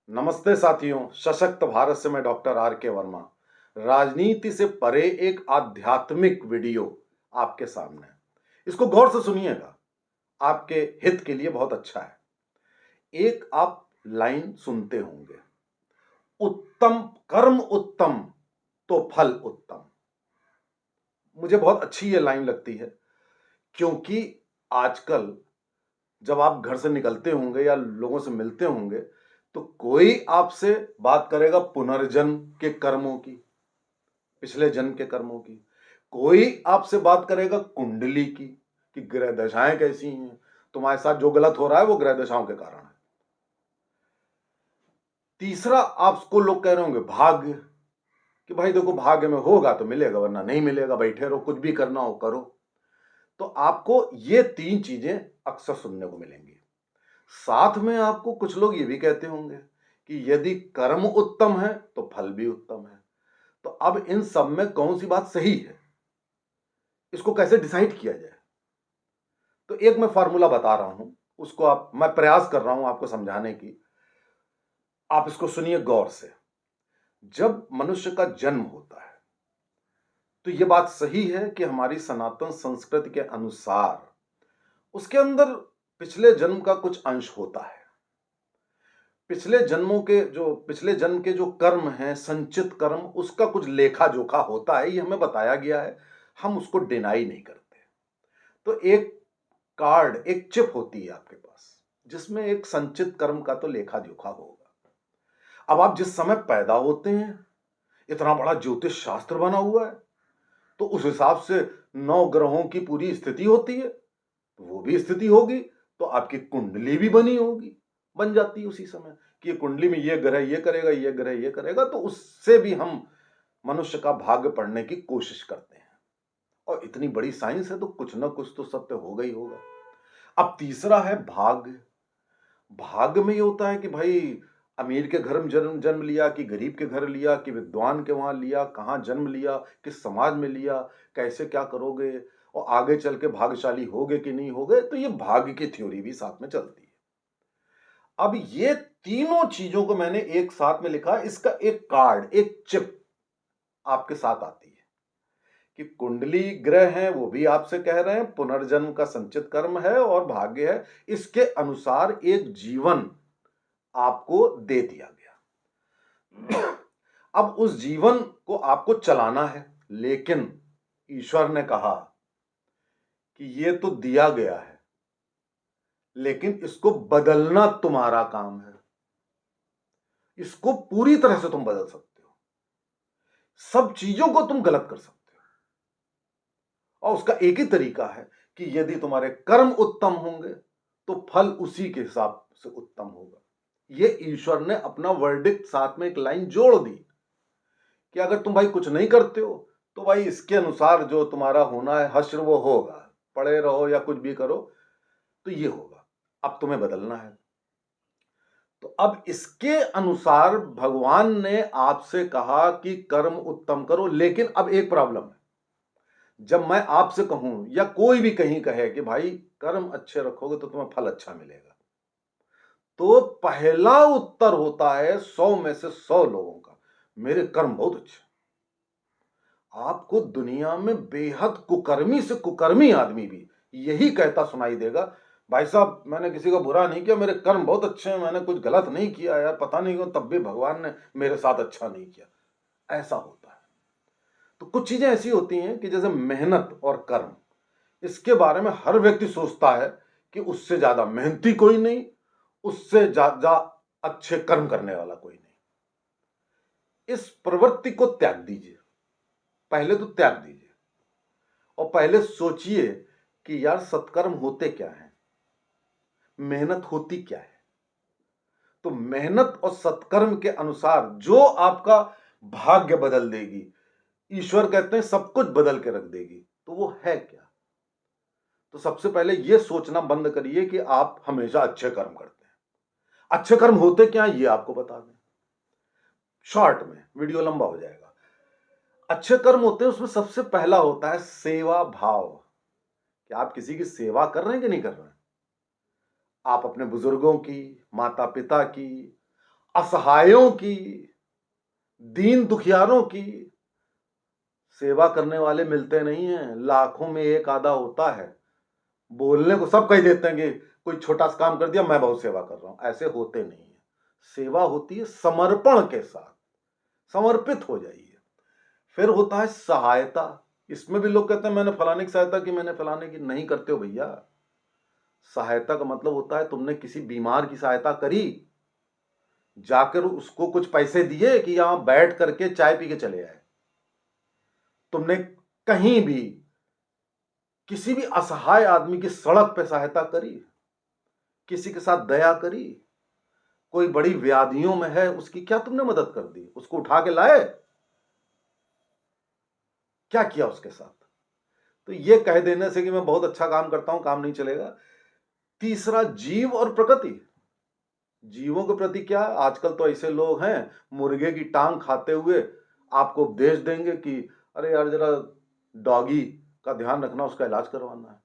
नमस्ते साथियों, सशक्त भारत से मैं डॉक्टर आर के वर्मा। राजनीति से परे एक आध्यात्मिक वीडियो आपके सामने है। इसको गौर से सुनिएगा, आपके हित के लिए बहुत अच्छा है। एक आप लाइन सुनते होंगे, उत्तम कर्म उत्तम तो फल उत्तम। मुझे बहुत अच्छी ये लाइन लगती है, क्योंकि आजकल जब आप घर से निकलते होंगे या लोगों से मिलते होंगे, तो कोई आपसे बात करेगा पुनर्जन्म के कर्मों की, पिछले जन्म के कर्मों की। कोई आपसे बात करेगा कुंडली की, कि ग्रह दशाएं कैसी हैं, तुम्हारे साथ जो गलत हो रहा है वो ग्रह दशाओं के कारण है। तीसरा आपको लोग कह रहे होंगे भाग्य, कि भाई देखो भाग्य में होगा तो मिलेगा, वरना नहीं मिलेगा, बैठे रहो, कुछ भी करना हो करो। तो आपको ये तीन चीजें अक्सर सुनने को मिलेंगी। साथ में आपको कुछ लोग ये भी कहते होंगे कि यदि कर्म उत्तम है तो फल भी उत्तम है। तो अब इन सब में कौन सी बात सही है, इसको कैसे डिसाइड किया जाए? तो एक मैं फार्मूला बता रहा हूं, उसको मैं प्रयास कर रहा हूं आपको समझाने की। आप इसको सुनिए गौर से। जब मनुष्य का जन्म होता है, तो यह बात सही है कि हमारी सनातन संस्कृति के अनुसार उसके अंदर पिछले जन्म का कुछ अंश होता है। पिछले जन्म के जो कर्म हैं, संचित कर्म, उसका कुछ लेखा जोखा होता है, ये हमें बताया गया है। हम उसको डिनाई नहीं करते। तो एक कार्ड, एक चिप होती है आपके पास, जिसमें एक संचित कर्म का तो लेखा जोखा होगा। अब आप जिस समय पैदा होते हैं, इतना बड़ा ज्योतिष शास्त्र बना हुआ है, तो उस हिसाब से 9 ग्रहों की पूरी स्थिति होती है, तो वो भी स्थिति होगी, तो आपकी कुंडली भी बन जाती है उसी समय, कि ये कुंडली में ये ग्रह ये करेगा, ये ग्रह ये करेगा। तो उससे भी हम मनुष्य का भाग्य पढ़ने की कोशिश करते हैं। और इतनी बड़ी साइंस है, तो कुछ ना कुछ तो सत्य होगा ही होगा। अब तीसरा है भाग्य। भाग्य में ये होता है कि भाई अमीर के घर में जन्म जन्म लिया, कि गरीब के घर लिया, कि विद्वान के वहां लिया, कहां जन्म लिया, किस समाज में लिया, कैसे क्या करोगे, और आगे चल के भाग्यशाली होगे कि नहीं होगे। तो ये भाग्य की थ्योरी भी साथ में चलती है। अब ये तीनों चीजों को मैंने एक साथ में लिखा, इसका एक कार्ड, एक चिप आपके साथ आती है, कि कुंडली ग्रह हैं, वो भी आपसे कह रहे हैं पुनर्जन्म का संचित कर्म है और भाग्य है। इसके अनुसार एक जीवन आपको दे दिया गया। अब उस जीवन को आपको चलाना है, लेकिन ईश्वर ने कहा कि ये तो दिया गया है, लेकिन इसको बदलना तुम्हारा काम है। इसको पूरी तरह से तुम बदल सकते हो, सब चीजों को तुम गलत कर सकते हो। और उसका एक ही तरीका है कि यदि तुम्हारे कर्म उत्तम होंगे तो फल उसी के हिसाब से उत्तम होगा। ये ईश्वर ने अपना वर्डिक्ट साथ में एक लाइन जोड़ दी, कि अगर तुम भाई कुछ नहीं करते हो, तो भाई इसके अनुसार जो तुम्हारा होना है हश्र, वो होगा। पड़े रहो या कुछ भी करो, तो ये होगा। अब तुम्हें बदलना है। तो अब इसके अनुसार भगवान ने आपसे कहा कि कर्म उत्तम करो। लेकिन अब एक प्रॉब्लम है, जब मैं आपसे कहूं या कोई भी कहीं कहे कि भाई कर्म अच्छे रखोगे तो तुम्हें फल अच्छा मिलेगा, तो पहला उत्तर होता है 100 में से 100 लोगों का, मेरे कर्म बहुत अच्छे। आपको दुनिया में बेहद कुकर्मी से कुकर्मी आदमी भी यही कहता सुनाई देगा, भाई साहब मैंने किसी का बुरा नहीं किया, मेरे कर्म बहुत अच्छे हैं, मैंने कुछ गलत नहीं किया यार, पता नहीं क्यों तब भी भगवान ने मेरे साथ अच्छा नहीं किया। ऐसा होता है। तो कुछ चीजें ऐसी होती हैं कि जैसे मेहनत और कर्म, इसके बारे में हर व्यक्ति सोचता है कि उससे ज्यादा मेहनती कोई नहीं, उससे ज्यादा अच्छे कर्म करने वाला कोई नहीं। इस प्रवृत्ति को त्याग दीजिए, पहले तो त्याग दीजिए, और पहले सोचिए कि यार सत्कर्म होते क्या हैं, मेहनत होती क्या है। तो मेहनत और सत्कर्म के अनुसार जो आपका भाग्य बदल देगी, ईश्वर कहते हैं सब कुछ बदल के रख देगी, तो वो है क्या? तो सबसे पहले यह सोचना बंद करिए कि आप हमेशा अच्छे कर्म करते हैं। अच्छे कर्म होते क्या ये आपको बता दें शॉर्ट में, वीडियो लंबा हो जाएगा। अच्छे कर्म होते हैं, उसमें सबसे पहला होता है सेवा भाव, कि आप किसी की सेवा कर रहे हैं कि नहीं कर रहे हैं। आप अपने बुजुर्गों की, माता पिता की, असहायों की, दीन दुखियारों की सेवा करने वाले मिलते नहीं हैं, लाखों में एक आधा होता है। बोलने को सब कह देते हैं कि कोई छोटा सा काम कर दिया, मैं बहुत सेवा कर रहा हूं, ऐसे होते नहीं है। सेवा होती है समर्पण के साथ, समर्पित हो जाइए। फिर होता है सहायता। इसमें भी लोग कहते हैं मैंने फलाने की सहायता की, मैंने फलाने की। नहीं करते हो भैया। सहायता का मतलब होता है तुमने किसी बीमार की सहायता करी, जाकर उसको कुछ पैसे दिए कि यहां बैठ करके चाय पी के चले आए। तुमने कहीं भी किसी भी असहाय आदमी की सड़क पे सहायता करी, किसी के साथ दया करी, कोई बड़ी व्याधियों में है उसकी क्या तुमने मदद कर दी, उसको उठा के लाए, क्या किया उसके साथ? तो ये कह देने से कि मैं बहुत अच्छा काम करता हूं काम नहीं चलेगा। तीसरा, जीव और प्रकृति। जीवों के प्रति क्या, आजकल तो ऐसे लोग हैं मुर्गे की टांग खाते हुए आपको उपदेश देंगे कि अरे यार जरा डॉगी का ध्यान रखना, उसका इलाज करवाना है।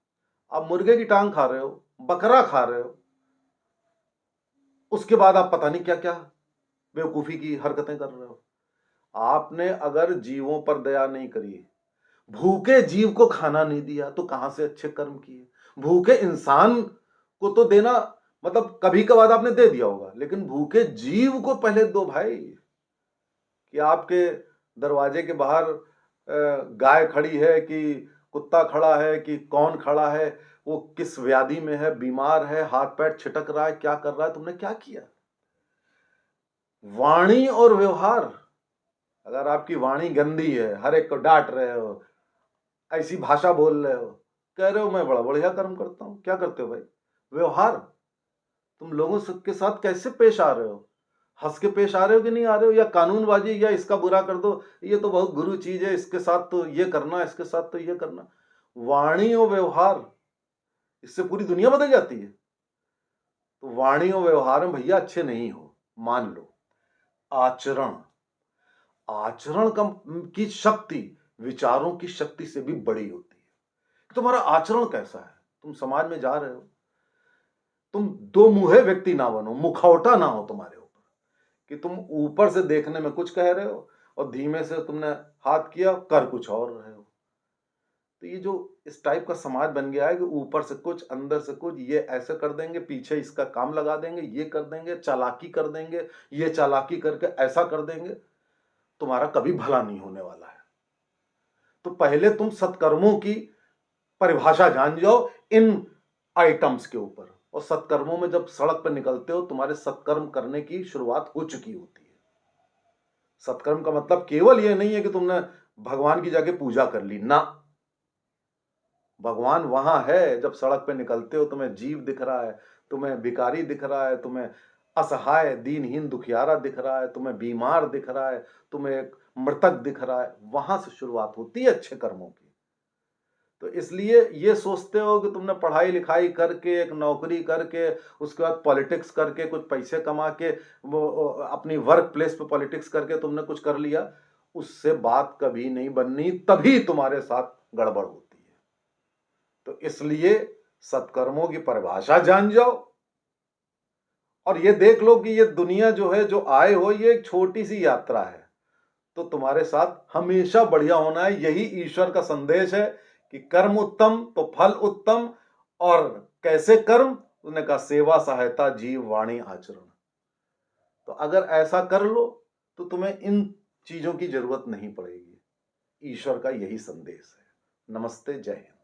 आप मुर्गे की टांग खा रहे हो, बकरा खा रहे हो, उसके बाद आप पता नहीं क्या क्या बेवकूफी की हरकतें कर रहे हो। आपने अगर जीवों पर दया नहीं करी, भूखे जीव को खाना नहीं दिया, तो कहां से अच्छे कर्म किए? भूखे इंसान को तो देना, मतलब कभी कभार आपने दे दिया होगा, लेकिन भूखे जीव को पहले दो भाई। कि आपके दरवाजे के बाहर गाय खड़ी है कि कुत्ता खड़ा है कि कौन खड़ा है, वो किस व्याधि में है, बीमार है, हाथ पैर छिटक रहा है, क्या कर रहा है, तुमने क्या किया? वाणी और व्यवहार। अगर आपकी वाणी गंदी है, हर एक को डांट रहे हो, ऐसी भाषा बोल रहे हो, कह रहे हो मैं बड़ा बढ़िया कर्म करता हूं, क्या करते हो भाई? व्यवहार, तुम लोगों के साथ कैसे पेश आ रहे हो? हंस के पेश आ रहे हो कि नहीं आ रहे हो, या कानूनबाजी, या इसका बुरा कर दो, ये तो बहुत गुरु चीज है, इसके साथ तो ये करना, इसके साथ तो ये करना। वाणी और व्यवहार, इससे पूरी दुनिया बदल जाती है। तो वाणी और व्यवहार में भैया अच्छे नहीं हो, मान लो। आचरण, आचरण की शक्ति विचारों की शक्ति से भी बड़ी होती है। तुम्हारा आचरण कैसा है, तुम समाज में जा रहे हो, तुम दो मुहे व्यक्ति ना बनो, मुखौटा ना हो तुम्हारे ऊपर, कि तुम ऊपर से देखने में कुछ कह रहे हो और धीमे से तुमने हाथ किया कर कुछ और रहे हो। तो ये जो इस टाइप का समाज बन गया है कि ऊपर से कुछ अंदर से कुछ, ये ऐसे कर देंगे, पीछे इसका काम लगा देंगे, ये कर देंगे, चालाकी कर देंगे, ये चालाकी करके ऐसा कर देंगे, तुम्हारा कभी भला नहीं होने वाला है। तो पहले तुम सत्कर्मों की परिभाषा जान जाओ इन आइटम्स के ऊपर, और सत्कर्मों में जब सड़क पर निकलते हो तुम्हारे सत्कर्म करने की शुरुआत हो चुकी होती है। सत्कर्म का मतलब केवल यह नहीं है कि तुमने भगवान की जाके पूजा कर ली ना। भगवान वहां है जब सड़क पे निकलते हो, तुम्हें जीव दिख रहा है, तुम्हें भिखारी दिख रहा है, तुम्हें असहाय दीनहीन दुखियारा दिख रहा है, तुम्हें बीमार दिख रहा है, तुम्हें एक मृतक दिख रहा है, वहां से शुरुआत होती है अच्छे कर्मों की। तो इसलिए ये सोचते हो कि तुमने पढ़ाई लिखाई करके, एक नौकरी करके, उसके बाद पॉलिटिक्स करके, कुछ पैसे कमा के, वो अपनी वर्क प्लेस पे पॉलिटिक्स करके तुमने कुछ कर लिया, उससे बात कभी नहीं बननी, तभी तुम्हारे साथ गड़बड़ होती है। तो इसलिए सत्कर्मों की परिभाषा जान जाओ, और ये देख लो कि ये दुनिया जो है, जो आए हो, ये एक छोटी सी यात्रा है। तो तुम्हारे साथ हमेशा बढ़िया होना है, यही ईश्वर का संदेश है कि कर्म उत्तम तो फल उत्तम। और कैसे कर्म? उसने कहा सेवा, सहायता, जीव, वाणी, आचरण। तो अगर ऐसा कर लो तो तुम्हें इन चीजों की जरूरत नहीं पड़ेगी। ईश्वर का यही संदेश है। नमस्ते, जय हिंद।